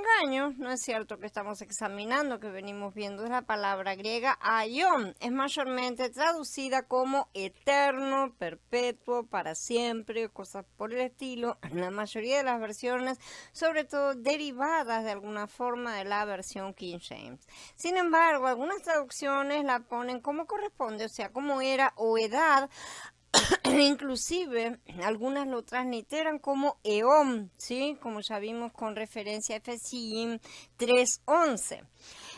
engaño, no es cierto que estamos examinando, que venimos viendo, es la palabra griega aion. Es mayormente traducida como eterno, perpetuo, para siempre, cosas por el estilo. En la mayoría de las versiones, sobre todo derivadas de alguna forma de la versión King James. Sin embargo, algunas traducciones la ponen como corresponde, o sea, como era o edad. Inclusive algunas lo transliteran como eón, ¿sí? Como ya vimos con referencia a Efesios 3:11.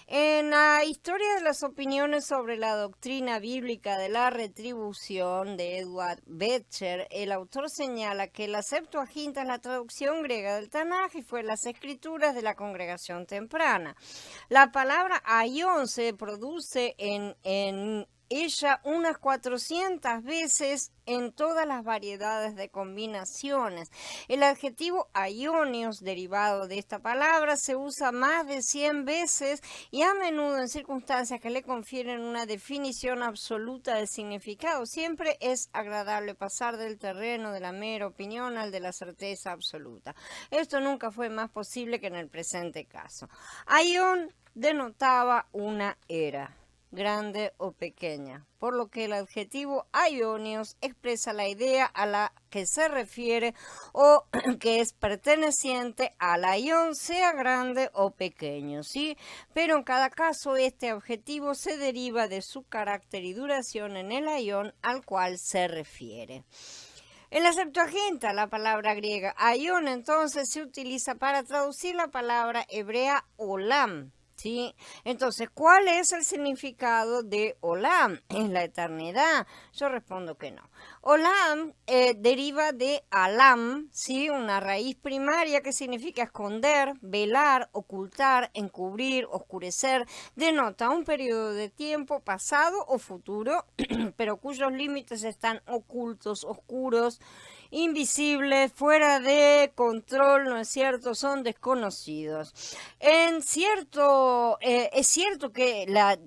En la historia de las opiniones sobre la doctrina bíblica de la retribución de Edward Becher, el autor señala que la Septuaginta es la traducción griega del Tanaj y fue las escrituras de la congregación temprana. La palabra aion se produce en ella unas 400 veces en todas las variedades de combinaciones. El adjetivo aionios, derivado de esta palabra, se usa más de 100 veces y a menudo en circunstancias que le confieren una definición absoluta del significado. Siempre es agradable pasar del terreno de la mera opinión al de la certeza absoluta. Esto nunca fue más posible que en el presente caso. Aion denotaba una era, grande o pequeña, por lo que el adjetivo aionios expresa la idea a la que se refiere o que es perteneciente al aion, sea grande o pequeño, ¿sí? Pero en cada caso este adjetivo se deriva de su carácter y duración en el aion al cual se refiere. En la Septuaginta, la palabra griega aion entonces se utiliza para traducir la palabra hebrea olam, ¿sí? Entonces, ¿cuál es el significado de olam? ¿Es la eternidad? Yo respondo que no. Olam deriva de alam, ¿sí? Una raíz primaria que significa esconder, velar, ocultar, encubrir, oscurecer. Denota un periodo de tiempo pasado o futuro, pero cuyos límites están ocultos, oscuros, invisibles, fuera de control, ¿no es cierto? Son desconocidos. Es cierto que la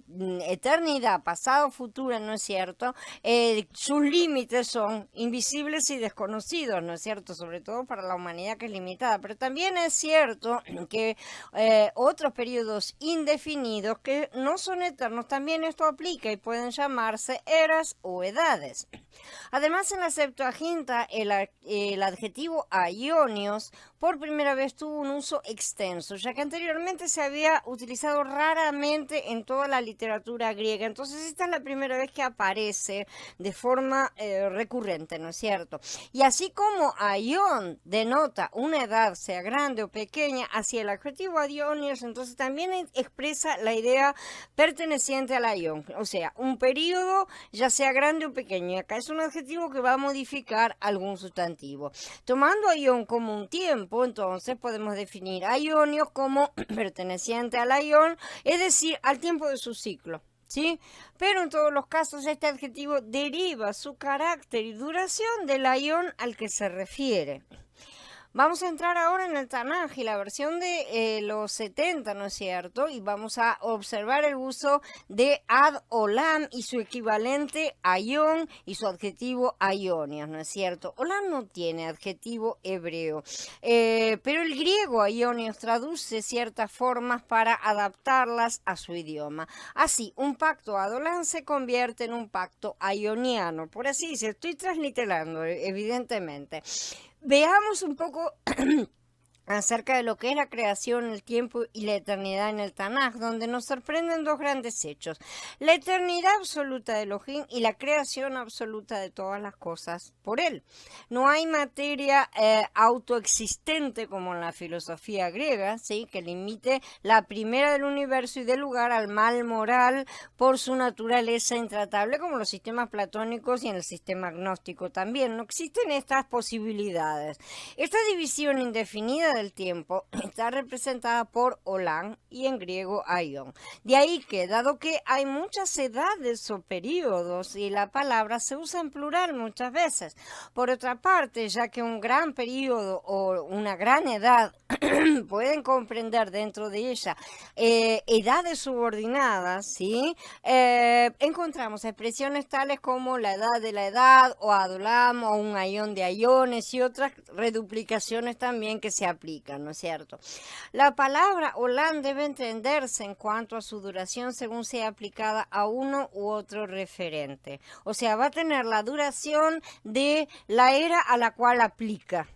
eternidad, pasado, futura, ¿no es cierto? Sus límites son invisibles y desconocidos, ¿no es cierto? Sobre todo para la humanidad que es limitada. Pero también es cierto que otros periodos indefinidos que no son eternos, también esto aplica y pueden llamarse eras o edades. Además, en la Septuaginta, el adjetivo aionios por primera vez tuvo un uso extenso, ya que anteriormente se había utilizado raramente en toda la literatura griega. Entonces, esta es la primera vez que aparece de forma recurrente, ¿no es cierto? Y así como aion denota una edad, sea grande o pequeña, hacia el adjetivo aionios, entonces también expresa la idea perteneciente al aion, o sea, un periodo, ya sea grande o pequeño. Y acá es un adjetivo que va a modificar algún sustantivo. Tomando aion como un tiempo, entonces podemos definir aionios como perteneciente al aion, es decir, al tiempo de su ciclo, ¿sí? Pero en todos los casos este adjetivo deriva su carácter y duración del aion al que se refiere. Vamos a entrar ahora en el Tanaj y la versión de los 70, ¿no es cierto? Y vamos a observar el uso de ad olam y su equivalente aion y su adjetivo aionios, ¿no es cierto? Olam no tiene adjetivo hebreo, pero el griego aionios traduce ciertas formas para adaptarlas a su idioma. Así, un pacto ad olam se convierte en un pacto aioniano. Por así decirlo, estoy transliterando, evidentemente. Veamos un poco acerca de lo que es la creación, el tiempo y la eternidad en el Tanaj, donde nos sorprenden dos grandes hechos: la eternidad absoluta de Elohim y la creación absoluta de todas las cosas por él. No hay materia autoexistente como en la filosofía griega, ¿sí?, que limite la primera del universo y dé lugar al mal moral por su naturaleza intratable, como los sistemas platónicos y en el sistema agnóstico también. No existen estas posibilidades. Esta división indefinida del tiempo está representada por olam y en griego aion. De ahí que, dado que hay muchas edades o periodos y la palabra se usa en plural muchas veces. Por otra parte, ya que un gran periodo o una gran edad pueden comprender dentro de ella edades subordinadas, ¿sí? Encontramos expresiones tales como la edad de la edad o adolam o un aion de aiones y otras reduplicaciones también que se aplican aplica, ¿no es cierto? La palabra olam debe entenderse en cuanto a su duración según sea aplicada a uno u otro referente. O sea, va a tener la duración de la era a la cual aplica.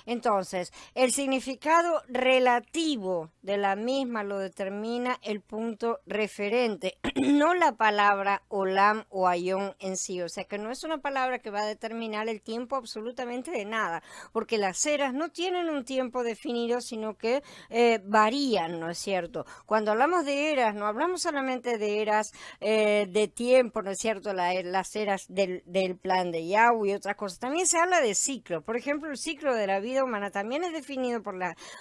Entonces, el significado relativo de la misma lo determina el punto referente, no la palabra olam o ayón en sí. O sea que no es una palabra que va a determinar el tiempo absolutamente de nada, porque las eras no tienen un tiempo definido, sino que varían, ¿no es cierto? Cuando hablamos de eras, no hablamos solamente de eras de tiempo, ¿no es cierto? Las eras del plan de Yahweh y otras cosas. También se habla de ciclo. Por ejemplo, el ciclo de la vida humana también es definido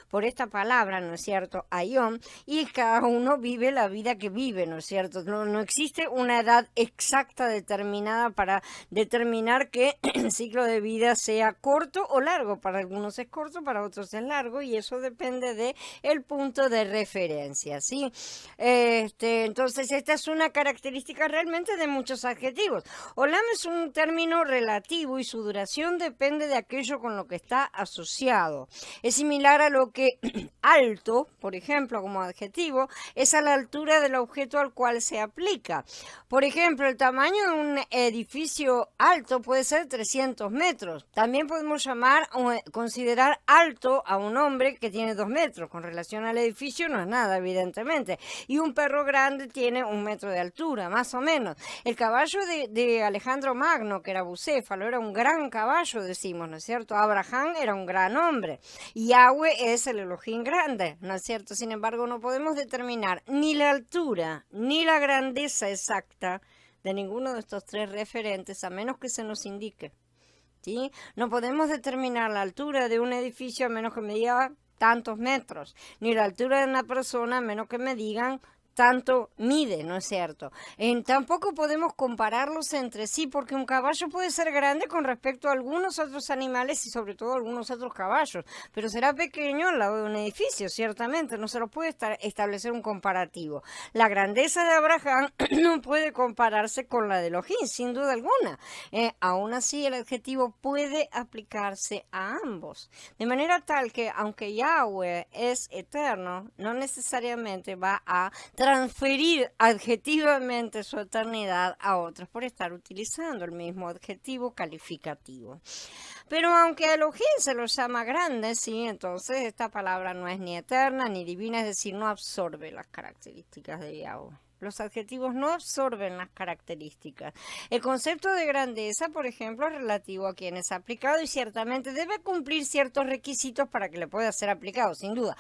por esta palabra, ¿no es cierto? Ayón, y cada uno vive la vida que vive, ¿no es cierto? No existe una edad exacta determinada para determinar que el ciclo de vida sea corto o largo. Para algunos es corto, para otros es largo, y eso depende de el punto de referencia, ¿sí? Entonces, esta es una característica realmente de muchos adjetivos. Olam es un término relativo y su duración depende de aquello con lo que está asociado. Es similar a lo que alto, por ejemplo, como adjetivo, es a la altura del objeto al cual se aplica. Por ejemplo, el tamaño de un edificio alto puede ser 300 metros. También podemos considerar alto a un hombre que tiene 2 metros. Con relación al edificio no es nada, evidentemente. Y un perro grande tiene 1 metro de altura, más o menos. El caballo de Alejandro Magno, que era bucéfalo, era un gran caballo, decimos, ¿no es cierto? Abraham era un gran hombre. Y Yahweh es el Elohim grande, ¿no es cierto? Sin embargo, no podemos determinar ni la altura ni la grandeza exacta de ninguno de estos tres referentes, a menos que se nos indique, ¿sí? No podemos determinar la altura de un edificio a menos que me diga tantos metros, ni la altura de una persona a menos que me digan tanto mide, ¿no es cierto? Tampoco podemos compararlos entre sí, porque un caballo puede ser grande con respecto a algunos otros animales y sobre todo a algunos otros caballos, pero será pequeño al lado de un edificio, ciertamente, no se lo puede establecer un comparativo. La grandeza de Abraham no puede compararse con la de Elohim, sin duda alguna. Aún así, el adjetivo puede aplicarse a ambos, de manera tal que, aunque Yahweh es eterno, no necesariamente va a transferir adjetivamente su eternidad a otros por estar utilizando el mismo adjetivo calificativo. Pero aunque a Elohim se lo llama grande, sí, entonces esta palabra no es ni eterna ni divina, es decir, no absorbe las características de Yahweh. Los adjetivos no absorben las características. El concepto de grandeza, por ejemplo, es relativo a quien es aplicado y ciertamente debe cumplir ciertos requisitos para que le pueda ser aplicado, sin duda.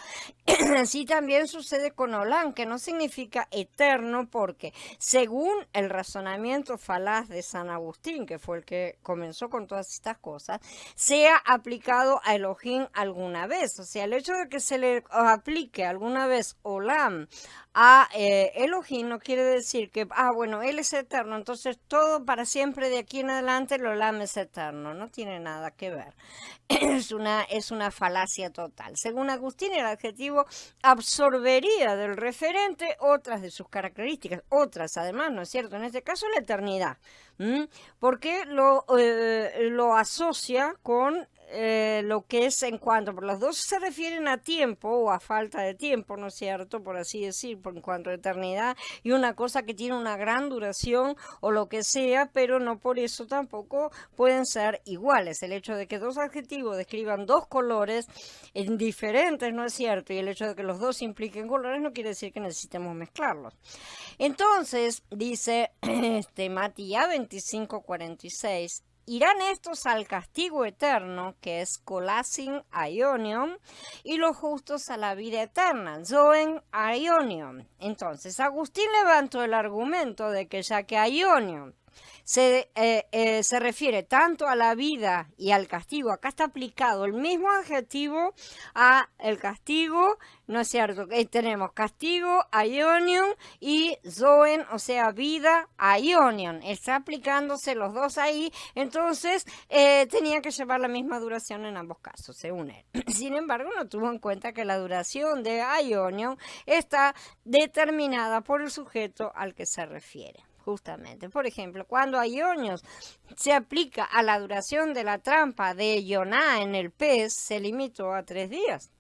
Así también sucede con olam, que no significa eterno porque, según el razonamiento falaz de San Agustín, que fue el que comenzó con todas estas cosas, sea aplicado a Elohim alguna vez. O sea, el hecho de que se le aplique alguna vez olam a Elohim no quiere decir que, bueno, él es eterno, entonces todo para siempre de aquí en adelante el olam es eterno. No tiene nada que ver. Es una falacia total. Según Agustín, el adjetivo absorbería del referente otras de sus características, otras además, ¿no es cierto? En este caso la eternidad, porque lo asocia con lo que es en cuanto, por los dos se refieren a tiempo o a falta de tiempo, ¿no es cierto? Por así decir, por en cuanto a eternidad, y una cosa que tiene una gran duración o lo que sea, pero no por eso tampoco pueden ser iguales. El hecho de que dos adjetivos describan dos colores diferentes, ¿no es cierto? Y el hecho de que los dos impliquen colores no quiere decir que necesitemos mezclarlos. Entonces, dice Matías 25:46, irán estos al castigo eterno, que es Colasin Aionion, y los justos a la vida eterna, Zoen Aionion. Entonces, Agustín levantó el argumento de que ya que Aionion se refiere tanto a la vida y al castigo, acá está aplicado el mismo adjetivo a el castigo, ¿no es cierto? Tenemos castigo, aionion, y zoen, o sea, vida, aionion. Está aplicándose los dos ahí, entonces tenía que llevar la misma duración en ambos casos, según él. Sin embargo, no tuvo en cuenta que la duración de aionion está determinada por el sujeto al que se refiere. justamente. Por ejemplo, cuando Aionios se aplica a la duración de la trampa de Yoná en el pez, se limitó a 3 días.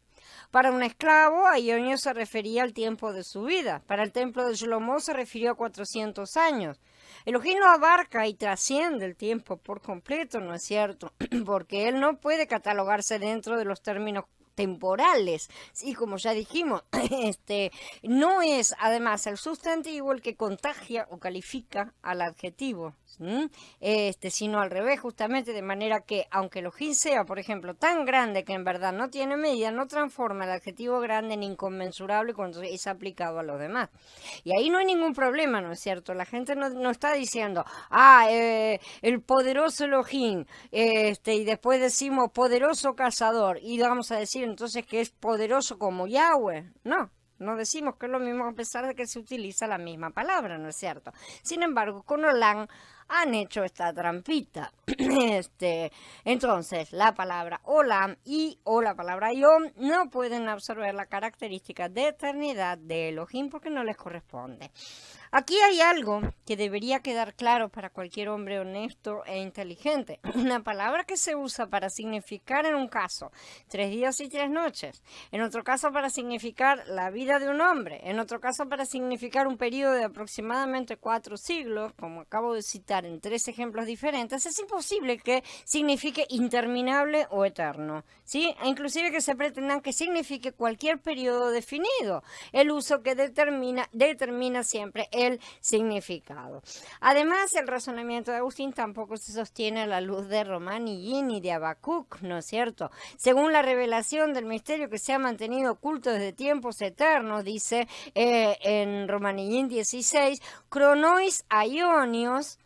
Para un esclavo, Aionios se refería al tiempo de su vida. Para el templo de Shlomo se refirió a 400 años. Elohim no abarca y trasciende el tiempo por completo, ¿no es cierto? Porque él no puede catalogarse dentro de los términos temporales. Sí, como ya dijimos, no es además el sustantivo el que contagia o califica al adjetivo, sino al revés, justamente, de manera que aunque Elohim sea, por ejemplo, tan grande que en verdad no tiene medida, no transforma el adjetivo grande en inconmensurable cuando es aplicado a los demás. Y ahí no hay ningún problema, ¿no es cierto? La gente no está diciendo, el poderoso Elohim, y después decimos poderoso cazador, y vamos a decir entonces que es poderoso como Yahweh. No decimos que es lo mismo a pesar de que se utiliza la misma palabra, ¿no es cierto? Sin embargo, con Olam han hecho esta trampita. Entonces, la palabra Olam o la palabra Yom no pueden absorber la característica de eternidad de Elohim porque no les corresponde. Aquí hay algo que debería quedar claro para cualquier hombre honesto e inteligente. Una palabra que se usa para significar en un caso 3 días y 3 noches, en otro caso para significar la vida de un hombre, en otro caso para significar un periodo de aproximadamente 4 siglos, como acabo de citar en 3 ejemplos diferentes, es imposible que signifique interminable o eterno, ¿sí? E inclusive que se pretendan que signifique cualquier periodo definido, el uso que determina siempre el significado. Además, el razonamiento de Agustín tampoco se sostiene a la luz de Román y Yin y de Habacuc, ¿no es cierto? Según la revelación del misterio que se ha mantenido oculto desde tiempos eternos, dice en Román y Yin 16, cronois aionios,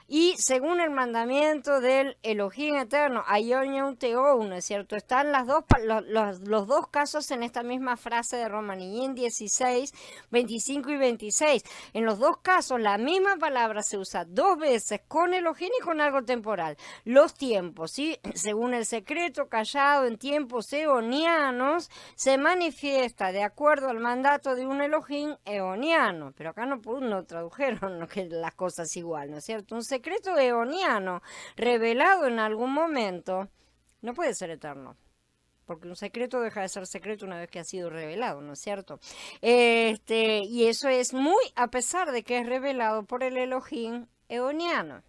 y según el mandamiento del Elohim eterno, Aionion Teou, ¿no es cierto? Están los dos casos en esta misma frase de Romanín 16, 25 y 26. En los dos casos la misma palabra se usa 2 veces con Elohim y con algo temporal. Los tiempos, ¿sí? Según el secreto callado en tiempos eonianos, se manifiesta de acuerdo al mandato de un Elohim eoniano. Pero acá no tradujeron que las cosas igual, ¿no es cierto? Un secreto eoniano revelado en algún momento no puede ser eterno, porque un secreto deja de ser secreto una vez que ha sido revelado, ¿no es cierto? Y eso es muy a pesar de que es revelado por el Elohim eoniano.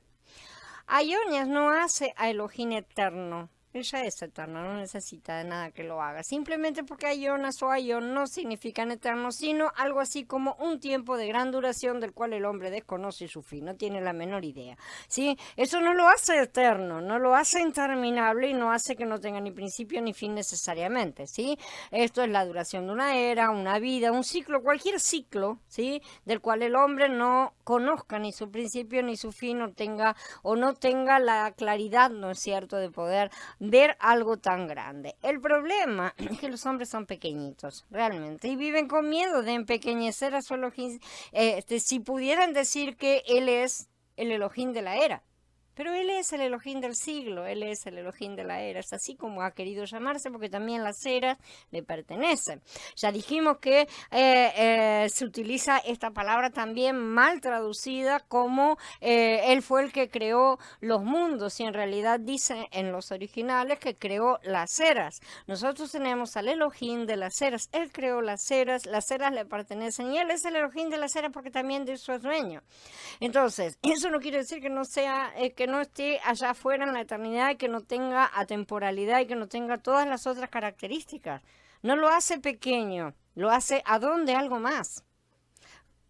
Aionias no hace a Elohim eterno. Ella es eterna, no necesita de nada que lo haga. Simplemente porque Aionas o Aion no significan eterno, sino algo así como un tiempo de gran duración del cual el hombre desconoce su fin, no tiene la menor idea. ¿Sí? Eso no lo hace eterno, no lo hace interminable y no hace que no tenga ni principio ni fin necesariamente. ¿Sí? Esto es la duración de una era, una vida, un ciclo, cualquier ciclo, ¿sí? Del cual el hombre no conozca ni su principio ni su fin o no tenga la claridad, ¿no es cierto?, de poder ver algo tan grande. El problema es que los hombres son pequeñitos, realmente, y viven con miedo de empequeñecer a su Elohim, si pudieran decir que él es el Elohim de la era. Pero él es el Elohim del siglo, él es el Elohim de la era, es así como ha querido llamarse porque también las eras le pertenecen. Ya dijimos que se utiliza esta palabra también mal traducida como él fue el que creó los mundos y en realidad dice en los originales que creó las eras. Nosotros tenemos al Elohim de las eras, él creó las eras le pertenecen y él es el Elohim de las eras porque también de su es dueño. Entonces, eso no quiere decir que no sea... que no esté allá afuera en la eternidad y que no tenga atemporalidad y que no tenga todas las otras características. No lo hace pequeño, lo hace de algo más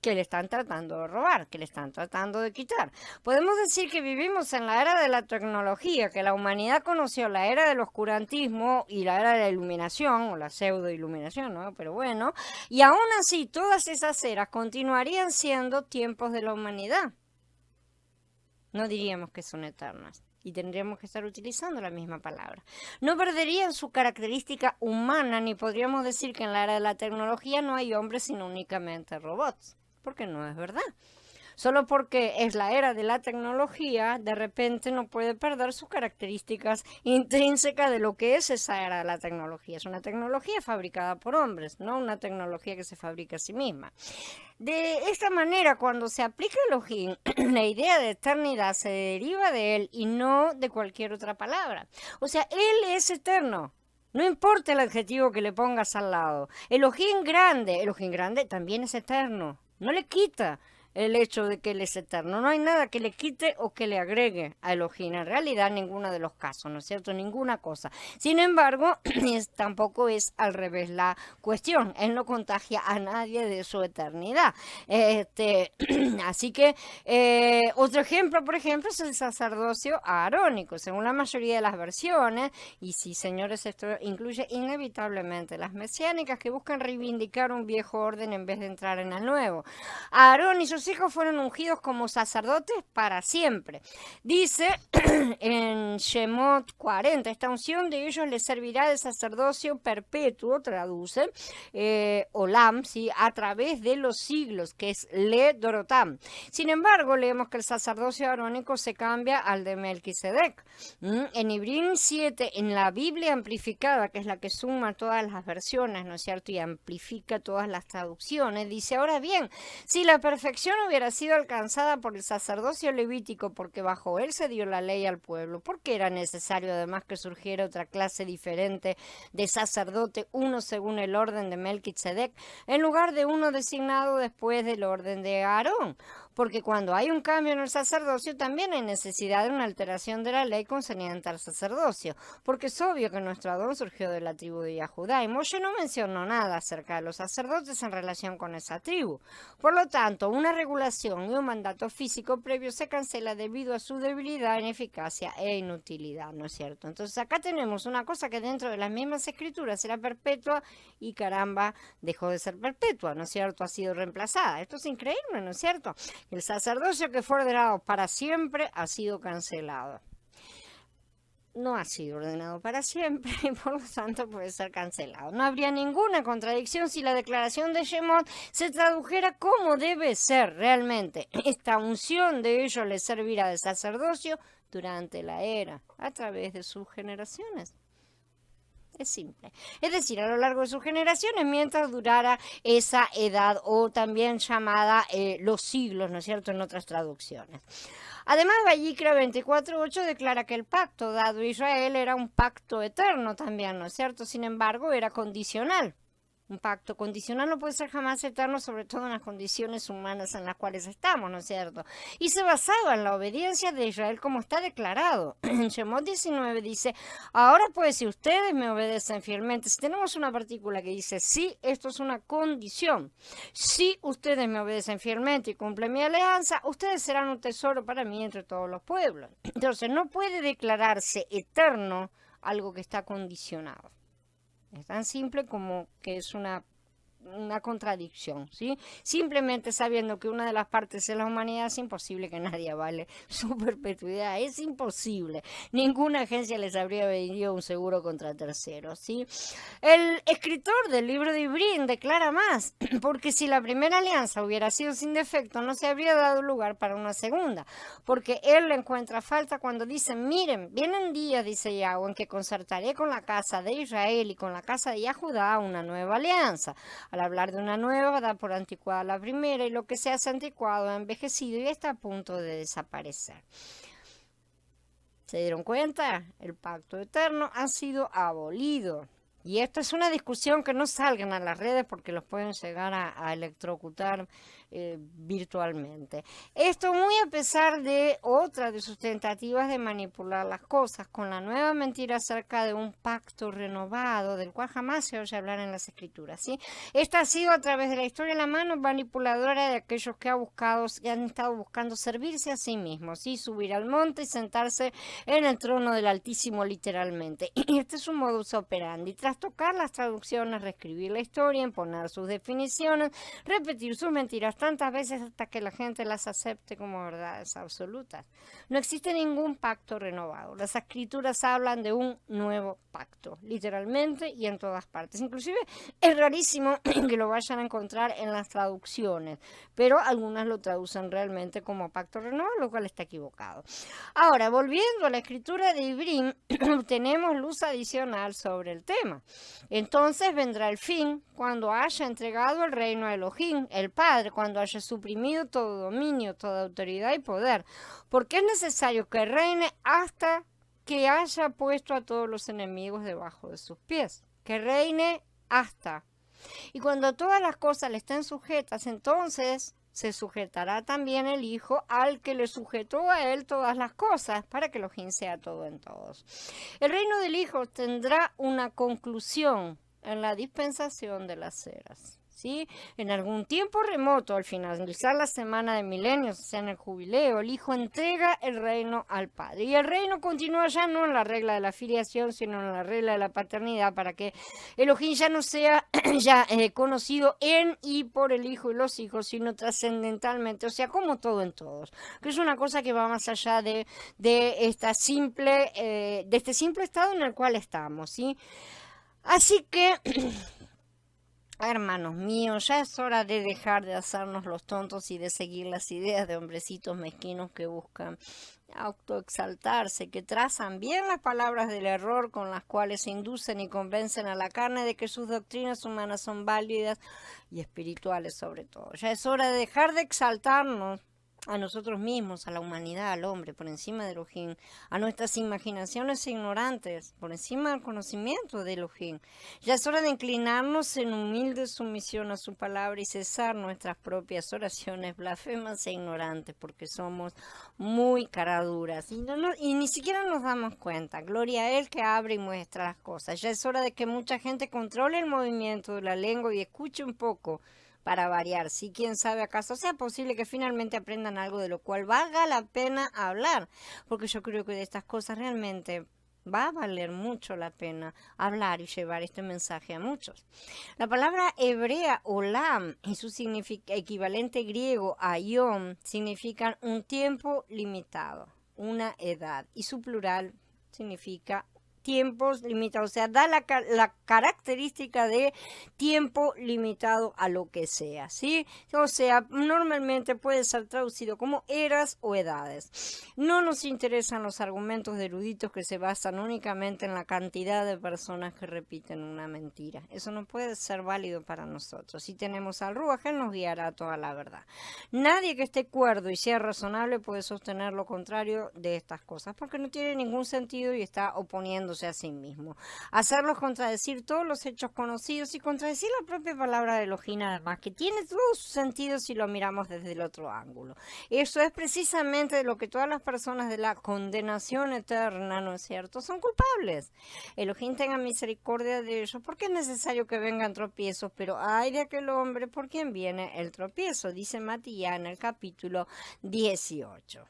que le están tratando de robar, que le están tratando de quitar. Podemos decir que vivimos en la era de la tecnología, que la humanidad conoció la era del oscurantismo y la era de la iluminación, o la pseudo-iluminación, ¿no? Pero bueno, y aún así todas esas eras continuarían siendo tiempos de la humanidad. No diríamos que son eternas y tendríamos que estar utilizando la misma palabra. No perderían su característica humana ni podríamos decir que en la era de la tecnología no hay hombres sino únicamente robots, porque no es verdad. Solo porque es la era de la tecnología, de repente no puede perder sus características intrínsecas de lo que es esa era de la tecnología. Es una tecnología fabricada por hombres, no una tecnología que se fabrica a sí misma. De esta manera, cuando se aplica Elohim, la idea de eternidad se deriva de él y no de cualquier otra palabra. O sea, él es eterno. No importa el adjetivo que le pongas al lado. Elohim grande también es eterno. No le quita el hecho de que él es eterno. No hay nada que le quite o que le agregue a Elohim. En realidad, ninguno de los casos, ¿no es cierto? Ninguna cosa. Sin embargo, tampoco es al revés la cuestión. Él no contagia a nadie de su eternidad. Así que, otro ejemplo, por ejemplo, es el sacerdocio arónico. Según la mayoría de las versiones, y sí, señores, esto incluye inevitablemente las mesiánicas que buscan reivindicar un viejo orden en vez de entrar en el nuevo. Aarón y sus hijos fueron ungidos como sacerdotes para siempre. Dice en Shemot 40, esta unción de ellos les servirá de sacerdocio perpetuo, traduce, Olam, ¿sí? A través de los siglos, que es Le Dorotam. Sin embargo, leemos que el sacerdocio arónico se cambia al de Melquisedec. En Ibrim 7, en la Biblia amplificada, que es la que suma todas las versiones, ¿no es cierto? Y amplifica todas las traducciones, dice, ahora bien, si la perfección hubiera sido alcanzada por el sacerdocio levítico, porque bajo él se dio la ley al pueblo, ¿por qué era necesario además que surgiera otra clase diferente de sacerdote, uno según el orden de Melquisedec, en lugar de uno designado después del orden de Aarón? Porque cuando hay un cambio en el sacerdocio, también hay necesidad de una alteración de la ley concerniente al sacerdocio, porque es obvio que nuestro Adón surgió de la tribu de Judá, y Moshe no mencionó nada acerca de los sacerdotes en relación con esa tribu. Por lo tanto, una regulación y un mandato físico previo se cancela debido a su debilidad, ineficacia e inutilidad, ¿no es cierto? Entonces acá tenemos una cosa que dentro de las mismas escrituras era perpetua y caramba, dejó de ser perpetua, ¿no es cierto? Ha sido reemplazada. Esto es increíble, ¿no es cierto? El sacerdocio que fue ordenado para siempre ha sido cancelado. No ha sido ordenado para siempre y por lo tanto puede ser cancelado. No habría ninguna contradicción si la declaración de Shemot se tradujera como debe ser realmente. Esta unción de ellos les servirá de sacerdocio durante la era, a través de sus generaciones. Es simple. Es decir, a lo largo de sus generaciones, mientras durara esa edad, o también llamada los siglos, ¿no es cierto?, en otras traducciones. Además, Vayikra 24:8 declara que el pacto dado a Israel era un pacto eterno también, ¿no es cierto? Sin embargo, era condicional. Un pacto condicional no puede ser jamás eterno, sobre todo en las condiciones humanas en las cuales estamos, ¿no es cierto? Y se basaba en la obediencia de Israel como está declarado. En Shemot 19 dice, ahora pues si ustedes me obedecen fielmente, si tenemos una partícula que dice, sí, esto es una condición, si ustedes me obedecen fielmente y cumplen mi alianza, ustedes serán un tesoro para mí entre todos los pueblos. Entonces no puede declararse eterno algo que está condicionado. Es tan simple como que es una contradicción, ¿sí? Simplemente sabiendo que una de las partes es la humanidad, es imposible que nadie avale su perpetuidad, es imposible. Ninguna agencia les habría vendido un seguro contra terceros, ¿sí? El escritor del libro de Ibrim declara más, porque si la primera alianza hubiera sido sin defecto, no se habría dado lugar para una segunda, porque él le encuentra falta cuando dice, miren, vienen días, dice Yahweh, en que concertaré con la casa de Israel y con la casa de Judá una nueva alianza. Al hablar de una nueva, da por anticuada la primera, y lo que se hace anticuado ha envejecido y está a punto de desaparecer. ¿Se dieron cuenta? El pacto eterno ha sido abolido. Y esta es una discusión que no salgan a las redes porque los pueden llegar a electrocutar virtualmente. Esto muy a pesar de otra de sus tentativas de manipular las cosas con la nueva mentira acerca de un pacto renovado del cual jamás se oye hablar en las escrituras, ¿sí? Esta ha sido a través de la historia la mano manipuladora de aquellos que han estado buscando servirse a sí mismos, ¿sí? Subir al monte y sentarse en el trono del Altísimo literalmente. Y este es un modus operandi. Tras tocar las traducciones, reescribir la historia, imponer sus definiciones, repetir sus mentiras tantas veces hasta que la gente las acepte como verdades absolutas. No existe ningún pacto renovado. Las escrituras hablan de un nuevo pacto, literalmente y en todas partes. Inclusive es rarísimo que lo vayan a encontrar en las traducciones, pero algunas lo traducen realmente como pacto renovado, lo cual está equivocado. Ahora, volviendo a la escritura de Ibrim, tenemos luz adicional sobre el tema. Entonces vendrá el fin cuando haya entregado el reino a Elohim, el Padre, cuando haya suprimido todo dominio, toda autoridad y poder, porque es necesario que reine hasta que haya puesto a todos los enemigos debajo de sus pies, que reine hasta. Y cuando todas las cosas le estén sujetas, entonces se sujetará también el Hijo al que le sujetó a él todas las cosas, para que Elohim sea todo en todos. El reino del Hijo tendrá una conclusión en la dispensación de las eras. ¿Sí? En algún tiempo remoto, al finalizar la semana de milenios, o sea, en el jubileo, el Hijo entrega el reino al Padre. Y el reino continúa ya no en la regla de la filiación, sino en la regla de la paternidad, para que Elohim ya no sea ya conocido en y por el Hijo y los hijos, sino trascendentalmente, o sea, como todo en todos. Que es una cosa que va más allá de este simple estado en el cual estamos, ¿sí? Así que... Hermanos míos, ya es hora de dejar de hacernos los tontos y de seguir las ideas de hombrecitos mezquinos que buscan autoexaltarse, que trazan bien las palabras del error con las cuales se inducen y convencen a la carne de que sus doctrinas humanas son válidas y espirituales sobre todo. Ya es hora de dejar de exaltarnos a nosotros mismos, a la humanidad, al hombre, por encima de Elohim, a nuestras imaginaciones ignorantes, por encima del conocimiento de Elohim. Ya es hora de inclinarnos en humilde sumisión a su palabra y cesar nuestras propias oraciones blasfemas e ignorantes, porque somos muy caraduras y ni siquiera nos damos cuenta. Gloria a Él que abre y muestra las cosas. Ya es hora de que mucha gente controle el movimiento de la lengua y escuche un poco, para variar, si quién sabe acaso sea posible que finalmente aprendan algo de lo cual valga la pena hablar, porque yo creo que de estas cosas realmente va a valer mucho la pena hablar y llevar este mensaje a muchos. La palabra hebrea olam y su equivalente griego ayom significan un tiempo limitado, una edad, y su plural significa tiempos limitados, o sea, da la característica de tiempo limitado a lo que sea, ¿sí? O sea, normalmente puede ser traducido como eras o edades. No nos interesan los argumentos de eruditos que se basan únicamente en la cantidad de personas que repiten una mentira. Eso no puede ser válido para nosotros. Si tenemos al Ruach, Él nos guiará a toda la verdad. Nadie que esté cuerdo y sea razonable puede sostener lo contrario de estas cosas, porque no tiene ningún sentido y está oponiéndose a sí mismo. Hacerlos contradecir todos los hechos conocidos y contradecir la propia palabra de Elohim, además, que tiene todo su sentido si lo miramos desde el otro ángulo. Eso es precisamente de lo que todas las personas de la condenación eterna, ¿no es cierto?, son culpables. Elohim tenga misericordia de ellos, porque es necesario que vengan tropiezos, pero ay de aquel hombre por quien viene el tropiezo, dice Matías en el capítulo 18.